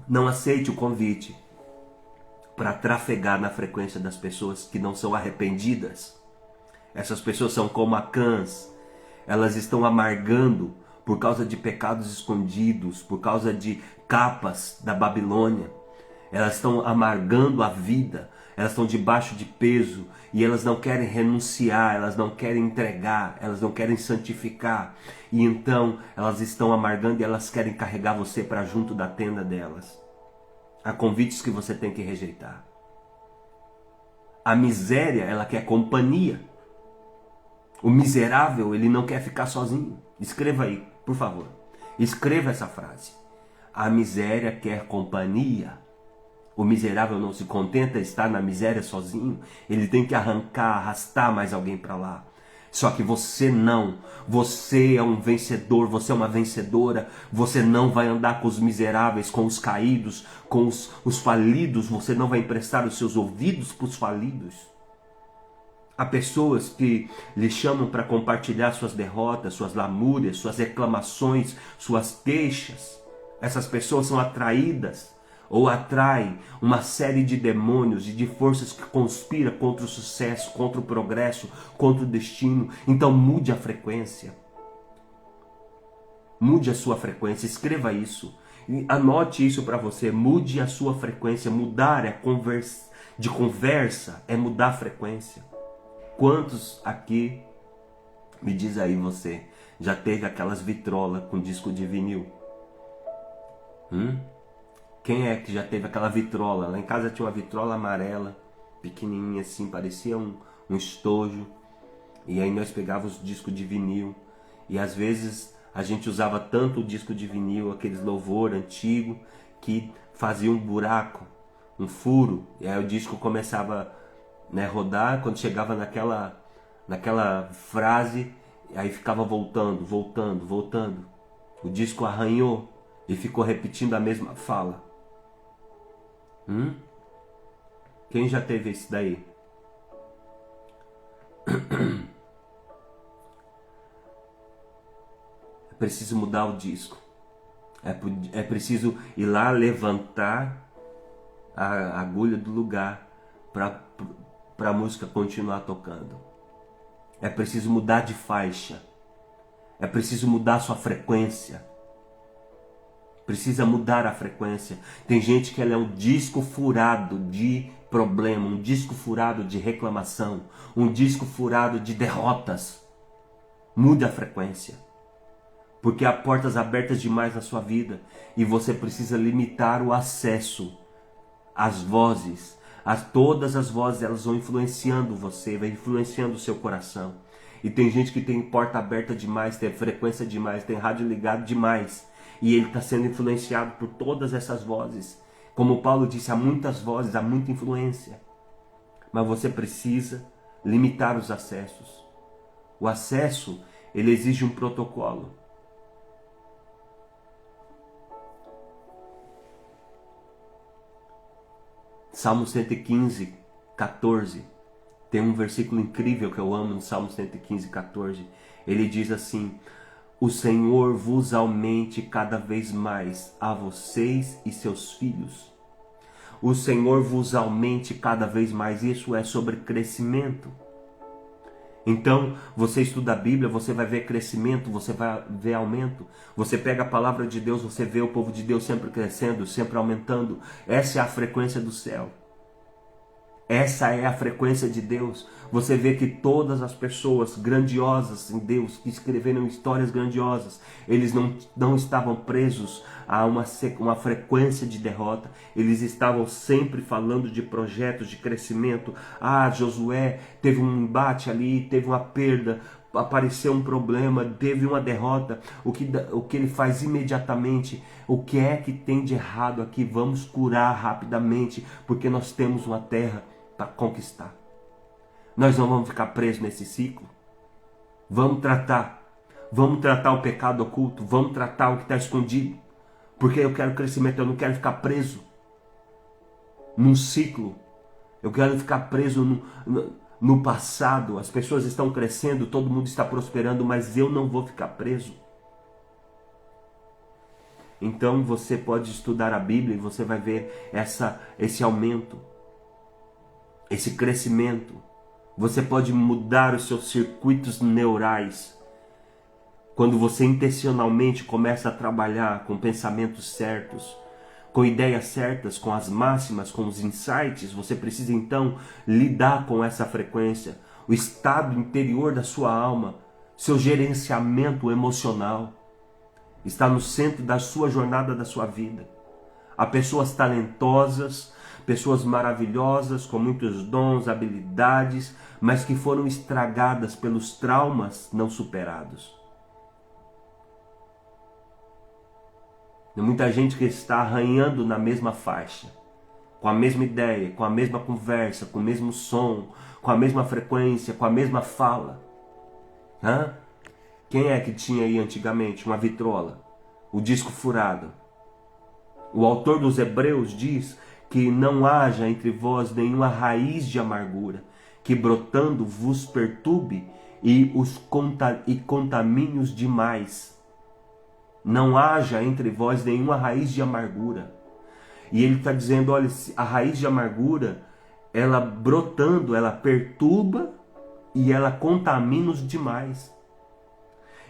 Não aceite o convite para trafegar na frequência das pessoas que não são arrependidas. Essas pessoas são como Acãs. Elas estão amargando por causa de pecados escondidos, por causa de capas da Babilônia. Elas estão amargando a vida. Elas estão debaixo de peso e elas não querem renunciar, elas não querem entregar, elas não querem santificar. E então elas estão amargando e elas querem carregar você para junto da tenda delas. Há convites que você tem que rejeitar. A miséria, ela quer companhia. O miserável, ele não quer ficar sozinho. Escreva aí, por favor. Escreva essa frase. A miséria quer companhia. O miserável não se contenta de estar na miséria sozinho. Ele tem que arrastar mais alguém para lá. Só que você não. Você é um vencedor, você é uma vencedora. Você não vai andar com os miseráveis, com os caídos, com os falidos. Você não vai emprestar os seus ouvidos para os falidos. Há pessoas que lhe chamam para compartilhar suas derrotas, suas lamúrias, suas reclamações, suas queixas. Essas pessoas são atraídas ou atraem uma série de demônios e de forças que conspiram contra o sucesso, contra o progresso, contra o destino. Então mude a frequência. Mude a sua frequência, escreva isso. Anote isso para você, mude a sua frequência. Mudar de conversa é mudar a frequência. Quantos aqui, me diz aí você, já teve aquelas vitrolas com disco de vinil? Quem é que já teve aquela vitrola? Lá em casa tinha uma vitrola amarela, pequenininha assim, parecia um estojo. E aí nós pegávamos os discos de vinil. E às vezes a gente usava tanto o disco de vinil, aqueles louvor antigo, que fazia um buraco, um furo. E aí o disco começava a rodar. Quando chegava naquela frase, aí ficava voltando. O disco arranhou. e ficou repetindo a mesma fala? Quem já teve isso daí? É preciso mudar o disco. É preciso ir lá levantar a agulha do lugar para a música continuar tocando. É preciso mudar de faixa. É preciso mudar a sua frequência. Precisa mudar a frequência. Tem gente que ela é um disco furado de problema, um disco furado de reclamação, um disco furado de derrotas. Mude a frequência. Porque há portas abertas demais na sua vida e você precisa limitar o acesso às vozes. Todas as vozes, elas vão influenciando você, vai influenciando o seu coração. E tem gente que tem porta aberta demais, tem frequência demais, tem rádio ligado demais. E ele está sendo influenciado por todas essas vozes. Como Paulo disse, há muitas vozes, há muita influência. Mas você precisa limitar os acessos. O acesso, ele exige um protocolo. Salmo 115, 14. Tem um versículo incrível que eu amo no Salmo 115, 14. Ele diz assim: o Senhor vos aumente cada vez mais a vocês e seus filhos. O Senhor vos aumente cada vez mais. Isso é sobre crescimento. Então, você estuda a Bíblia, você vai ver crescimento, você vai ver aumento. Você pega a palavra de Deus, você vê o povo de Deus sempre crescendo, sempre aumentando. Essa é a frequência do céu. Essa é a frequência de Deus. Você vê que todas as pessoas grandiosas em Deus, que escreveram histórias grandiosas, eles não estavam presos a uma frequência de derrota. Eles estavam sempre falando de projetos de crescimento. Josué teve um embate ali, teve uma perda, apareceu um problema, teve uma derrota. O que ele faz imediatamente? O que é que tem de errado aqui? Vamos curar rapidamente, porque nós temos uma terra para conquistar. Nós não vamos ficar presos nesse ciclo. Vamos tratar o pecado oculto, vamos tratar o que está escondido, porque eu quero crescimento, eu não quero ficar preso num ciclo, eu quero ficar preso no passado. As pessoas estão crescendo, todo mundo está prosperando, mas eu não vou ficar preso. Então você pode estudar a Bíblia e você vai ver esse aumento, esse crescimento. Você pode mudar os seus circuitos neurais quando você intencionalmente começa a trabalhar com pensamentos certos, com ideias certas, com as máximas, com os insights. Você precisa então lidar com essa frequência, o estado interior da sua alma, seu gerenciamento emocional está no centro da sua jornada, da sua vida. Há pessoas talentosas, pessoas maravilhosas, com muitos dons, habilidades, mas que foram estragadas pelos traumas não superados. Tem muita gente que está arranhando na mesma faixa, com a mesma ideia, com a mesma conversa, com o mesmo som, com a mesma frequência, com a mesma fala. Quem é que tinha aí antigamente uma vitrola? O disco furado. O autor dos Hebreus diz que não haja entre vós nenhuma raiz de amargura, que brotando vos perturbe e contamine-os demais. Não haja entre vós nenhuma raiz de amargura. E ele está dizendo, olha, a raiz de amargura, ela brotando, ela perturba e ela contamina-os demais.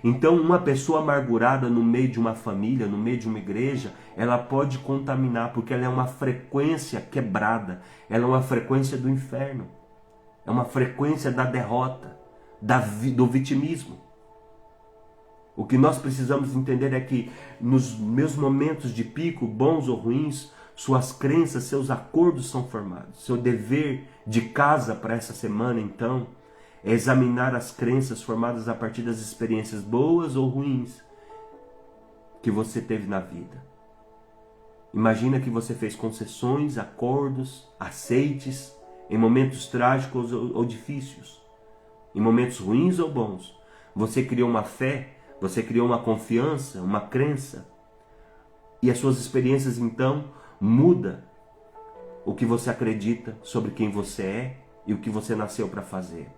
Então uma pessoa amargurada no meio de uma família, no meio de uma igreja, ela pode contaminar, porque ela é uma frequência quebrada, ela é uma frequência do inferno, é uma frequência da derrota, do vitimismo. O que nós precisamos entender é que nos meus momentos de pico, bons ou ruins, suas crenças, seus acordos são formados. Seu dever de casa para essa semana, então, é examinar as crenças formadas a partir das experiências boas ou ruins que você teve na vida. Imagina que você fez concessões, acordos, aceites em momentos trágicos ou difíceis, em momentos ruins ou bons. Você criou uma fé, você criou uma confiança, uma crença. E as suas experiências então mudam o que você acredita sobre quem você é e o que você nasceu para fazer.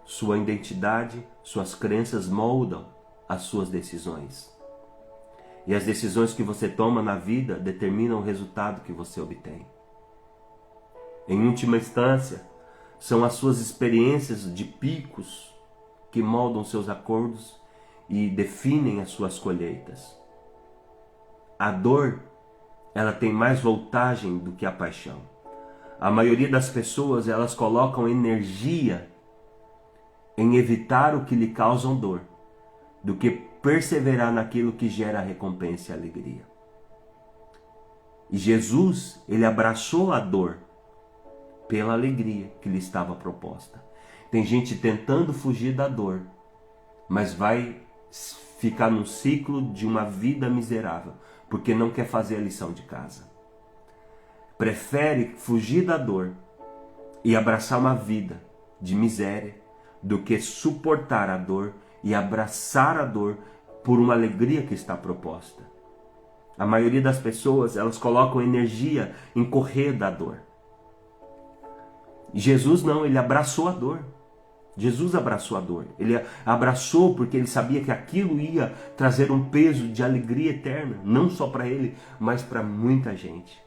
Sua identidade, suas crenças moldam as suas decisões. E as decisões que você toma na vida determinam o resultado que você obtém. Em última instância, são as suas experiências de picos que moldam seus acordos e definem as suas colheitas. A dor, ela tem mais voltagem do que a paixão. A maioria das pessoas, elas colocam energia em evitar o que lhe causam dor, do que perseverar naquilo que gera recompensa e alegria. E Jesus, ele abraçou a dor pela alegria que lhe estava proposta. Tem gente tentando fugir da dor, mas vai ficar num ciclo de uma vida miserável, porque não quer fazer a lição de casa. Prefere fugir da dor e abraçar uma vida de miséria do que suportar a dor e abraçar a dor por uma alegria que está proposta. A maioria das pessoas, elas colocam energia em correr da dor. E Jesus não, ele abraçou a dor. Jesus abraçou a dor. Ele abraçou porque ele sabia que aquilo ia trazer um peso de alegria eterna, não só para ele, mas para muita gente.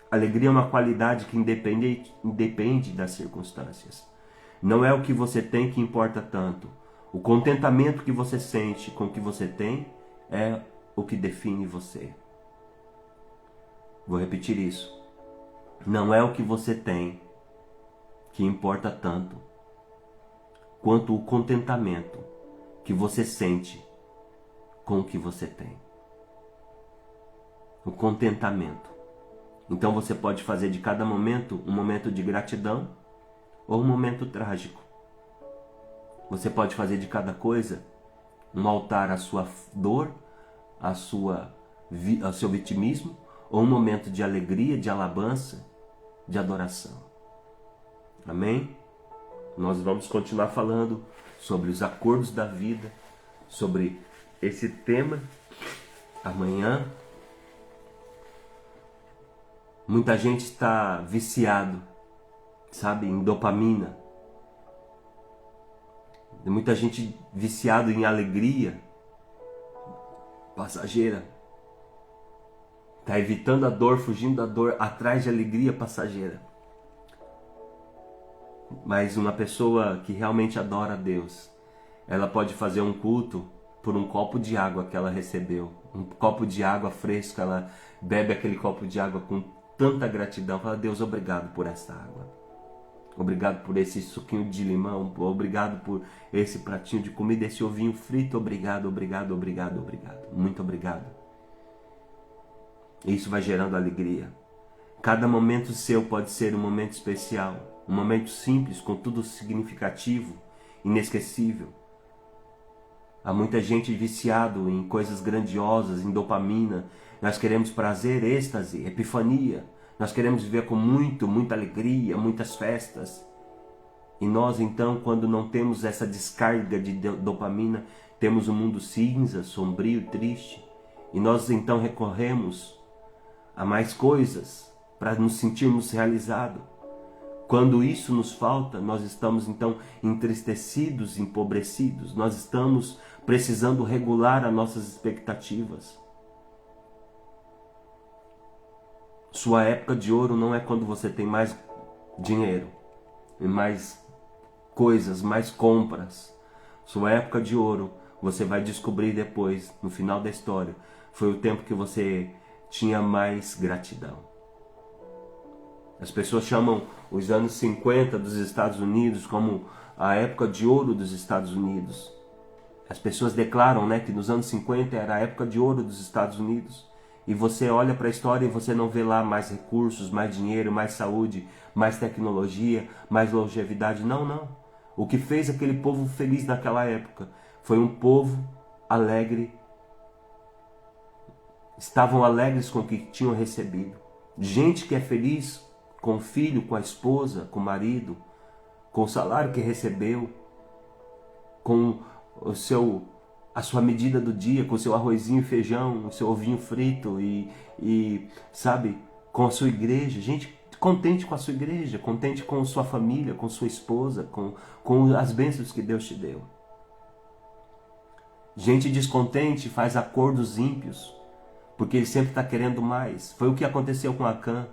Alegria é uma qualidade que independe das circunstâncias. Não é o que você tem que importa tanto. O contentamento que você sente com o que você tem é o que define você. Vou repetir isso. Não é o que você tem que importa tanto, quanto o contentamento que você sente com o que você tem. O contentamento. Então você pode fazer de cada momento um momento de gratidão ou um momento trágico. Você pode fazer de cada coisa um altar à sua dor, ao seu vitimismo, ou um momento de alegria, de alabança, de adoração. Amém? Nós vamos continuar falando sobre os acordos da vida, sobre esse tema amanhã. Muita gente está viciado, sabe, em dopamina. Tem muita gente viciada em alegria passageira. Está evitando a dor, fugindo da dor, atrás de alegria passageira. Mas uma pessoa que realmente adora a Deus, ela pode fazer um culto por um copo de água que ela recebeu. Um copo de água fresca, ela bebe aquele copo de água com tanta gratidão. Fala, Deus, obrigado por essa água. Obrigado por esse suquinho de limão. Obrigado por esse pratinho de comida, esse ovinho frito. Obrigado, obrigado, obrigado, obrigado. Muito obrigado. Isso vai gerando alegria. Cada momento seu pode ser um momento especial. Um momento simples, contudo significativo, inesquecível. Há muita gente viciado em coisas grandiosas, em dopamina. Nós queremos prazer, êxtase, epifania. Nós queremos viver com muita alegria, muitas festas. E nós então, quando não temos essa descarga de dopamina, temos um mundo cinza, sombrio, triste. E nós então recorremos a mais coisas para nos sentirmos realizados. Quando isso nos falta, nós estamos então entristecidos, empobrecidos. Nós estamos precisando regular as nossas expectativas. Sua época de ouro não é quando você tem mais dinheiro, e mais coisas, mais compras. Sua época de ouro, você vai descobrir depois, no final da história, foi o tempo que você tinha mais gratidão. As pessoas chamam os anos 50 dos Estados Unidos como a época de ouro dos Estados Unidos. As pessoas declaram, que nos anos 50 era a época de ouro dos Estados Unidos. E você olha para a história e você não vê lá mais recursos, mais dinheiro, mais saúde, mais tecnologia, mais longevidade. Não, não. O que fez aquele povo feliz naquela época foi um povo alegre. Estavam alegres com o que tinham recebido. Gente que é feliz com o filho, com a esposa, com o marido, com o salário que recebeu, com a sua medida do dia, com o seu arrozinho e feijão, o seu ovinho frito sabe, com a sua igreja. Gente contente com a sua igreja, contente com sua família, com sua esposa, com as bênçãos que Deus te deu. Gente descontente faz acordos ímpios, porque ele sempre está querendo mais. Foi o que aconteceu com Acã.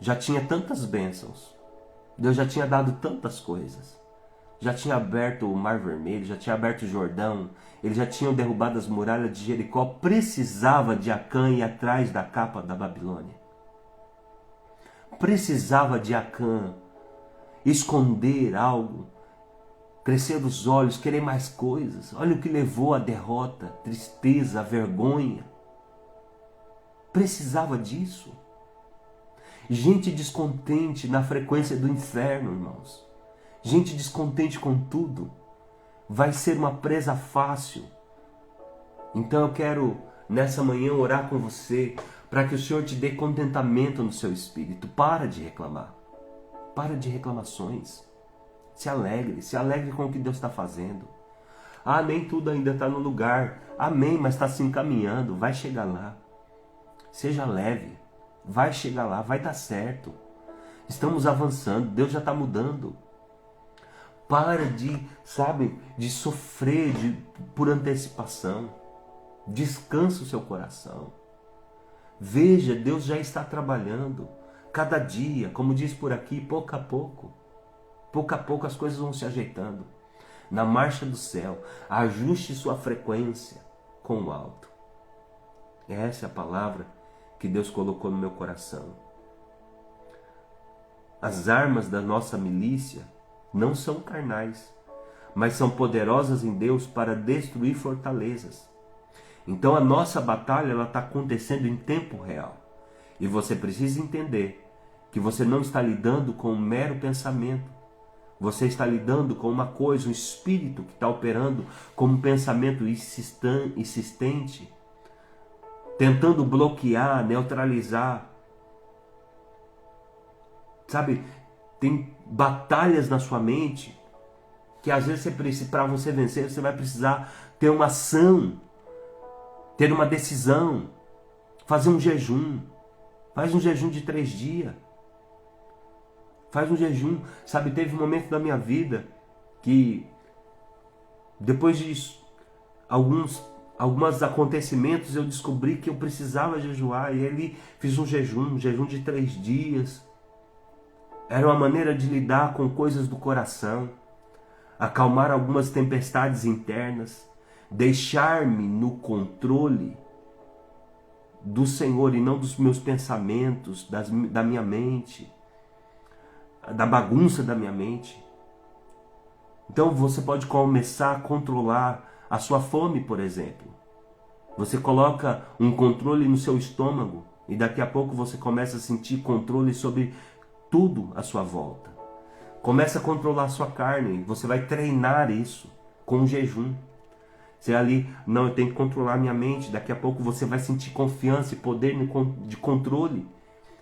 Já tinha tantas bênçãos. Deus já tinha dado tantas coisas. Já tinha aberto o Mar Vermelho, já tinha aberto o Jordão. Eles já tinham derrubado as muralhas de Jericó. Precisava de Acã ir atrás da capa da Babilônia. Precisava de Acã esconder algo, crescer os olhos, querer mais coisas. Olha o que levou à derrota, tristeza, vergonha. Precisava disso. Gente descontente na frequência do inferno, irmãos. Gente descontente com tudo vai ser uma presa fácil. Então eu quero nessa manhã orar com você para que o Senhor te dê contentamento no seu espírito. Para de reclamar. Para de reclamações. Se alegre com o que Deus está fazendo. Ah, nem tudo ainda está no lugar. Amém, mas está se encaminhando, vai chegar lá. Seja leve, vai chegar lá, vai dar certo. Estamos avançando, Deus já está mudando. Para de sofrer por antecipação. Descansa o seu coração. Veja, Deus já está trabalhando. Cada dia, como diz por aqui, pouco a pouco. Pouco a pouco as coisas vão se ajeitando. Na marcha do céu, ajuste sua frequência com o alto. Essa é a palavra que Deus colocou no meu coração. As armas da nossa milícia não são carnais, mas são poderosas em Deus para destruir fortalezas. Então a nossa batalha está acontecendo em tempo real. E você precisa entender que você não está lidando com um mero pensamento. Você está lidando com uma coisa, um espírito que está operando como um pensamento insistente, tentando bloquear, neutralizar. Sabe, tem batalhas na sua mente que às vezes para você vencer, você vai precisar ter uma ação, ter uma decisão, fazer um jejum. Faz um jejum de 3 dias. Faz um jejum. Sabe, teve um momento da minha vida que, depois de alguns acontecimentos, eu descobri que eu precisava jejuar. E ali fiz um jejum de 3 dias. Era uma maneira de lidar com coisas do coração, acalmar algumas tempestades internas, deixar-me no controle do Senhor e não dos meus pensamentos, da minha mente, da bagunça da minha mente. Então você pode começar a controlar a sua fome, por exemplo. Você coloca um controle no seu estômago e daqui a pouco você começa a sentir controle sobre tudo à sua volta. Começa a controlar a sua carne, você vai treinar isso com o jejum. Você ali, não, eu tenho que controlar a minha mente. Daqui a pouco você vai sentir confiança e poder de controle.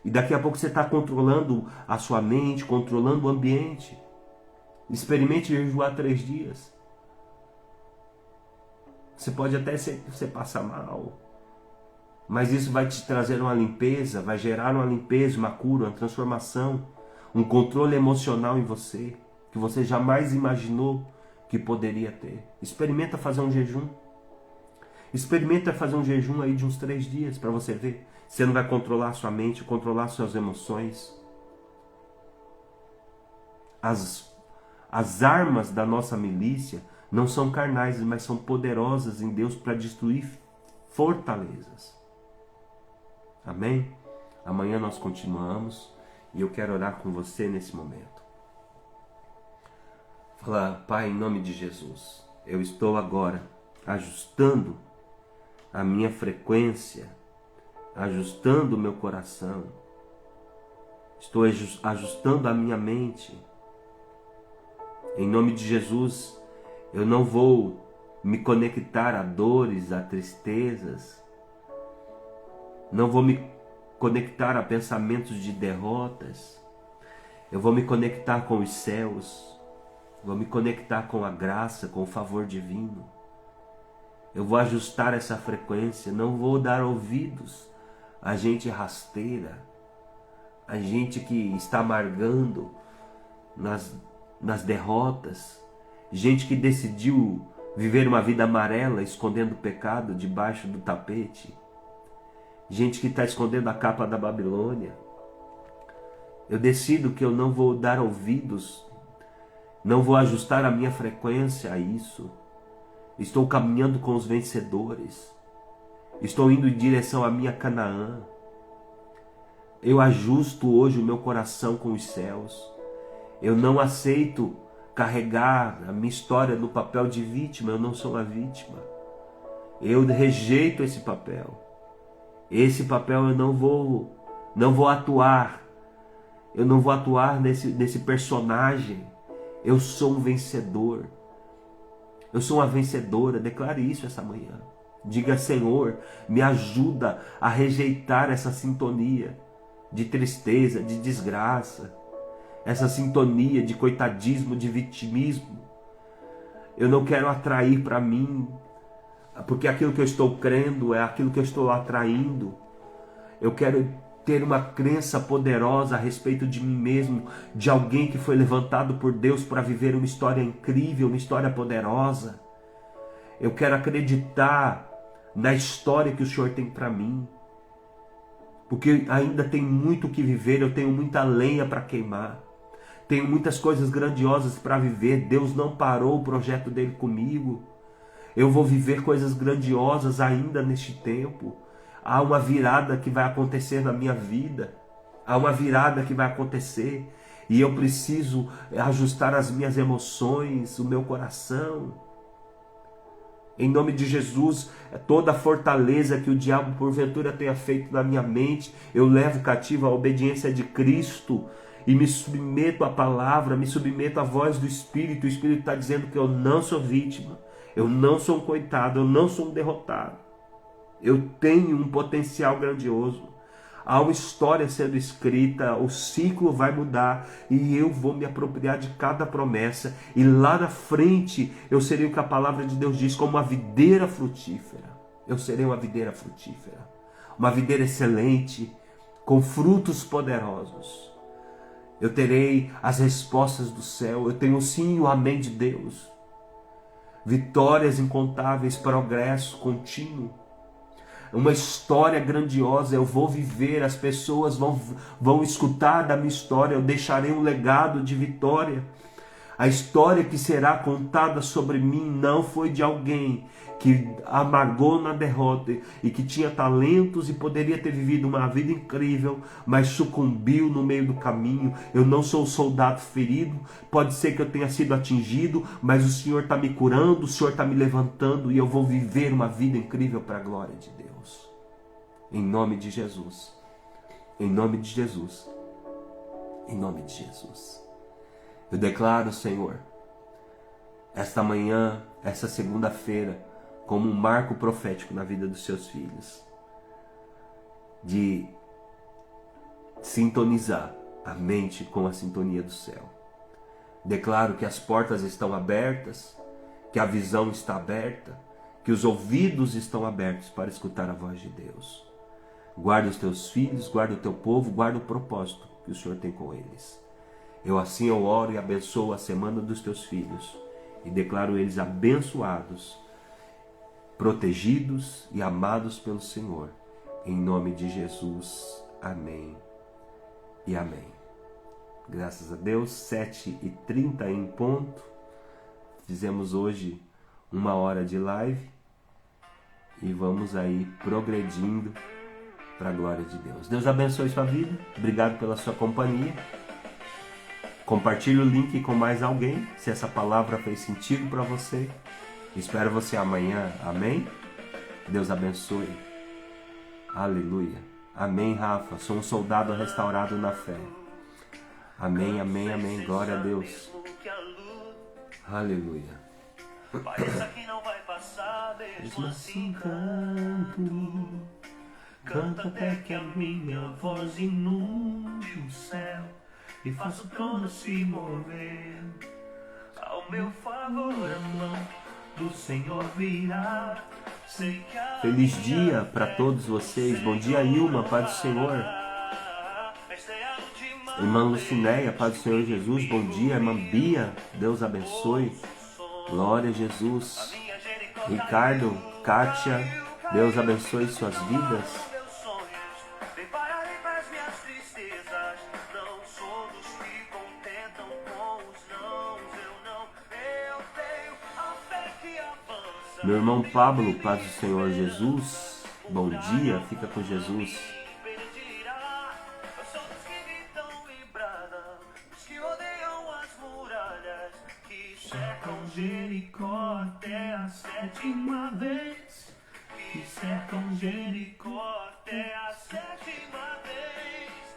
E daqui a pouco você está controlando a sua mente, controlando o ambiente. Experimente jejuar 3 dias. Você pode até você passar mal, mas isso vai te trazer uma limpeza, vai gerar uma limpeza, uma cura, uma transformação, um controle emocional em você, que você jamais imaginou que poderia ter. Experimenta fazer um jejum. Experimenta fazer um jejum aí de uns 3 dias para você ver. Você não vai controlar a sua mente, controlar suas emoções. As armas da nossa milícia não são carnais, mas são poderosas em Deus para destruir fortalezas. Amém? Amanhã nós continuamos e eu quero orar com você nesse momento. Fala, Pai, em nome de Jesus, eu estou agora ajustando a minha frequência, ajustando o meu coração, estou ajustando a minha mente. Em nome de Jesus, eu não vou me conectar a dores, a tristezas, não vou me conectar a pensamentos de derrotas, eu vou me conectar com os céus, Vou me conectar com a graça, com o favor divino. Eu vou ajustar essa frequência, não vou dar ouvidos a gente rasteira, a gente que está amargando nas derrotas, gente que decidiu viver uma vida amarela, escondendo o pecado debaixo do tapete, gente que está escondendo a capa da Babilônia. Eu decido que eu não vou dar ouvidos, não vou ajustar a minha frequência a isso. Estou caminhando com os vencedores. Estou indo em direção à minha Canaã. Eu ajusto hoje o meu coração com os céus. Eu não aceito carregar a minha história no papel de vítima. Eu não sou uma vítima. Eu rejeito esse papel. Esse papel eu não vou atuar. Eu não vou atuar nesse personagem. Eu sou um vencedor. Eu sou uma vencedora. Declare isso essa manhã. Diga: Senhor, me ajuda a rejeitar essa sintonia de tristeza, de desgraça, essa sintonia de coitadismo, de vitimismo. Eu não quero atrair para mim, porque aquilo que eu estou crendo é aquilo que eu estou atraindo. Eu quero ter uma crença poderosa a respeito de mim mesmo, de alguém que foi levantado por Deus para viver uma história incrível, uma história poderosa. Eu quero acreditar na história que o Senhor tem para mim, porque ainda tem muito que viver, eu tenho muita lenha para queimar, tenho muitas coisas grandiosas para viver. Deus não parou o projeto dele comigo. Eu vou viver coisas grandiosas ainda neste tempo. Há uma virada que vai acontecer na minha vida. Há uma virada que vai acontecer. E eu preciso ajustar as minhas emoções, o meu coração. Em nome de Jesus, toda a fortaleza que o diabo porventura tenha feito na minha mente, eu levo cativo à obediência de Cristo e me submeto à palavra, me submeto à voz do Espírito. O Espírito está dizendo que eu não sou vítima, eu não sou um coitado, eu não sou um derrotado. Eu tenho um potencial grandioso. Há uma história sendo escrita, o ciclo vai mudar e eu vou me apropriar de cada promessa. E lá na frente eu serei o que a palavra de Deus diz, como uma videira frutífera. Eu serei uma videira frutífera, uma videira excelente, com frutos poderosos. Eu terei as respostas do céu, eu tenho o sim e o amém de Deus. Vitórias incontáveis, progresso contínuo. Uma história grandiosa, eu vou viver, as pessoas vão escutar da minha história, eu deixarei um legado de vitória. A história que será contada sobre mim não foi de alguém que amargou na derrota e que tinha talentos e poderia ter vivido uma vida incrível, mas sucumbiu no meio do caminho. Eu não sou um soldado ferido, pode ser que eu tenha sido atingido, mas o Senhor está me curando, o Senhor está me levantando e eu vou viver uma vida incrível para a glória de Deus. Em nome de Jesus. Em nome de Jesus. Em nome de Jesus. Eu declaro, Senhor, esta manhã, essa segunda-feira, como um marco profético na vida dos seus filhos, de sintonizar a mente com a sintonia do céu. Declaro que as portas estão abertas, que a visão está aberta, que os ouvidos estão abertos para escutar a voz de Deus. Guarda os teus filhos, guarda o teu povo, guarda o propósito que o Senhor tem com eles. Eu oro e abençoo a semana dos teus filhos e declaro eles abençoados, protegidos e amados pelo Senhor. Em nome de Jesus. Amém e amém. Graças a Deus, 7h30 em ponto. Fizemos hoje 1 hora de live e vamos aí progredindo para a glória de Deus. Deus abençoe sua vida. Obrigado pela sua companhia. Compartilhe o link com mais alguém, se essa palavra fez sentido para você. Espero você amanhã. Amém? Deus abençoe. Aleluia. Amém, Rafa. Sou um soldado restaurado na fé. Amém, amém, amém. Glória a Deus. Aleluia. Parece que não vai passar, mesmo assim canto. Canto até que a minha voz inunde o céu e faça o trono se mover. meu favor, a mão do Senhor virá. Sei que a Feliz minha dia para todos vocês. Bom dia, Ilma, paz do Senhor. esta é a última Irmã Lucinéia, paz do Senhor Jesus. Bom dia, irmã Bia, Deus abençoe. Glória a Jesus. minha Jericó Ricardo, Kátia, Deus abençoe suas vidas. meus sonhos, vem parar em paz minhas tristezas. Não sou dos que contentam com os nãos. Eu tenho a fé que avança. Meu irmão Pablo, paz do Senhor Jesus. Bom dia, fica com Jesus. Impedirá. Eu sou dos que gritam e bradam, os que rodeiam as muralhas, que cercam Jericó até a sétima vez. Que cercam Jericó até a sétima